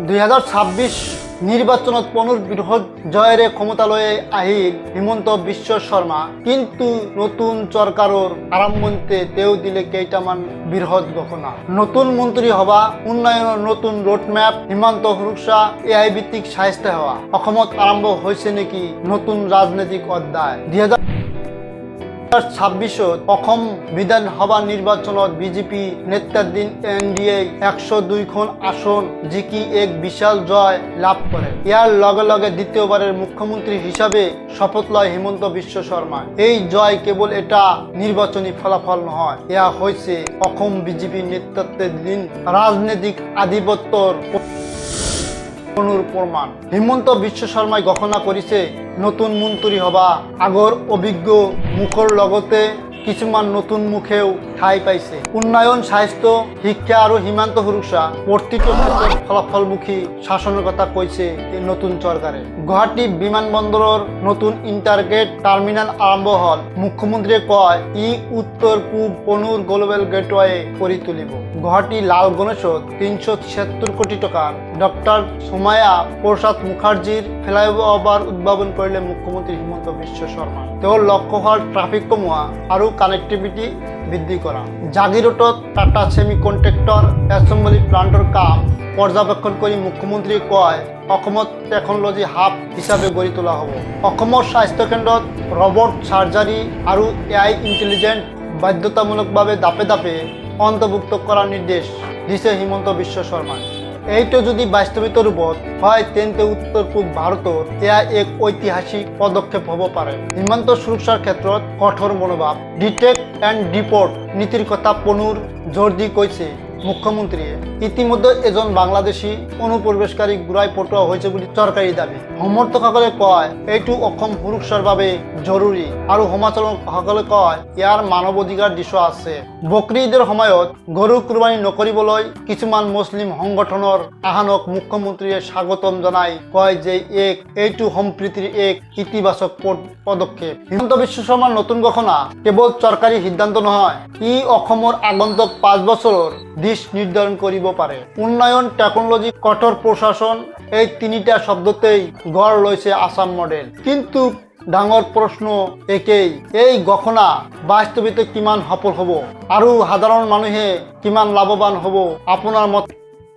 2026 নির্বাচনত পুনর্বৃহৎ জয়ের ক্ষমতালয়ে আহিল হিমন্ত বিশ্ব শর্মা, কিন্তু নতুন সরকারের আরম্ভতে তেও দিলে কেইটামান বৃহৎ ঘোষণা। নতুন মন্ত্রী হওয়া, উন্নয়নের নতুন রোডম্যাপ, হিমন্ত হুরুসা এআই ভিত্তিক সাহিত্য হওয়া, অসমত আরম্ভ হয়েছে নাকি নতুন রাজনৈতিক অধ্যায়। 2026 অসম বিধানসভা নির্বাচনত বিজেপি নেতৃত্বাধীন এনডিএ 102খন আসন জিকি এক বিশাল জয় লাভ করে। ইয়ার লগে লগে দ্বিতীয়বারের মুখ্যমন্ত্রী হিসাবে শপথ লয় হিমন্ত বিশ্ব শর্মা। এই জয় কেবল এটা নির্বাচনী ফলাফল নহয়, ইয়া হয়েছে অসম বিজেপি নেতৃত্বাধীন রাজনৈতিক আধিপত্যর প্রমাণ। হিমন্ত বিশ্ব শর্মাই ঘোষণা করেছে নতুন মন্ত্রী হবা আগর অভিজ্ঞ মুখর লগতে কিছুমান নতুন মুখেও ঠাই পাইছে। উন্নয়ন, স্বাস্থ্য, শিক্ষা আৰু হিমন্ত হুরুসা প্ৰতিটো ক্ষেত্ৰত ফলাফলমুখী শাসনের কথা কৈছে এই নতুন সরকারে। গুৱাহাটী বিমানবন্দৰৰ নতুন ইন্টারগেট টার্মিনাল আরম্ভ হল। মুখ্যমন্ত্রীয়ে কয় ই উত্তর পূব পনুর গ্লোবাল গেটওয়ে কৰি তুলিব। গুৱাহাটী লাল গণেশত 376 কোটি টাকার ডক্টর সোমায়া প্রসাদ মুখার্জির ফ্লাইওভার উদ্ভাবন করলে মুখ্যমন্ত্রী হিমন্ত বিশ্ব শর্মা। তেওঁৰ লক্ষ্য হল ট্রাফিক কমোৱা আৰু কানেক্টিভিটি বৃদ্ধি করা। জাগিরোটত টাটা সেমি কন্ট্রাক্টর অ্যাসেম্বলি প্লান্টর কাম পর্যবেক্ষণ করে মুখ্যমন্ত্রী কয় অসমত টেকনোলজি হাব হিসাবে গড়ি তোলা হ'ব। অসমৰ স্বাস্থ্য কেন্দ্ৰত রবট সার্জারি আৰু এআই ইন্টেলিজেন্ট বাধ্যতামূলকভাবে ধাপে ধাপে অন্তর্ভুক্ত করার নির্দেশ দিছে হিমন্ত বিশ্ব শর্মা। এইটো যদি বাস্তবিত রূপত হয় তেন্তে উত্তর পূব ভারতত এয়া এক ঐতিহাসিক পদক্ষেপ হব পাৰে। সীমান্ত সুরক্ষার ক্ষেত্ৰত কঠোর মনোভাব, ডিটেক্ট এন্ড ডিপোর্ট নীতির কথা পুনৰ জোর দি কৈছে মুখ্যমন্ত্রীয়ে। ইতিমধ্যে এজন বাংলাদেশী অনুপ্রবেশকারী ঘূৰাই পঠোৱা হয়েছে বলে সরকারি দাবি। সমর্থকসকলে কয় এইটো অসম সুরক্ষার বাবে জরুরি আৰু সমাজসকলে কয় ইয়াৰ মানৱ অধিকাৰ দিশ আছে। বকৰি ঈদৰ সময়ত গৰু কুরবানী নকৰিবলৈ কিছুমান মুসলিম সংগঠনৰ আহ্বানক মুখ্যমন্ত্রীয়ে স্বাগতম জনাই কয় যে এইটো সম্প্ৰীতিৰ এক ইতিবাচক পদক্ষেপ। হিমন্ত বিশ্ব শর্মার নতুন ঘোষণা কেবল সরকারি সিদ্ধান্ত নহয়, ই অসমৰ আগন্তুক 5 বছৰৰ দিশ নির্ধারণ করিব পারে। উন্নয়ন, টেকনোলজি, কঠোর প্রশাসন এই তিনিটা শব্দতেই গড় লইছে আসাম মডেল। কিন্তু ডাঙর প্রশ্ন একেই, এই ঘোষণা বাস্তবিত কিমান সফল হব আৰু সাধারণ মানুহে কিমান লাভবান হব? আপোনাৰ মত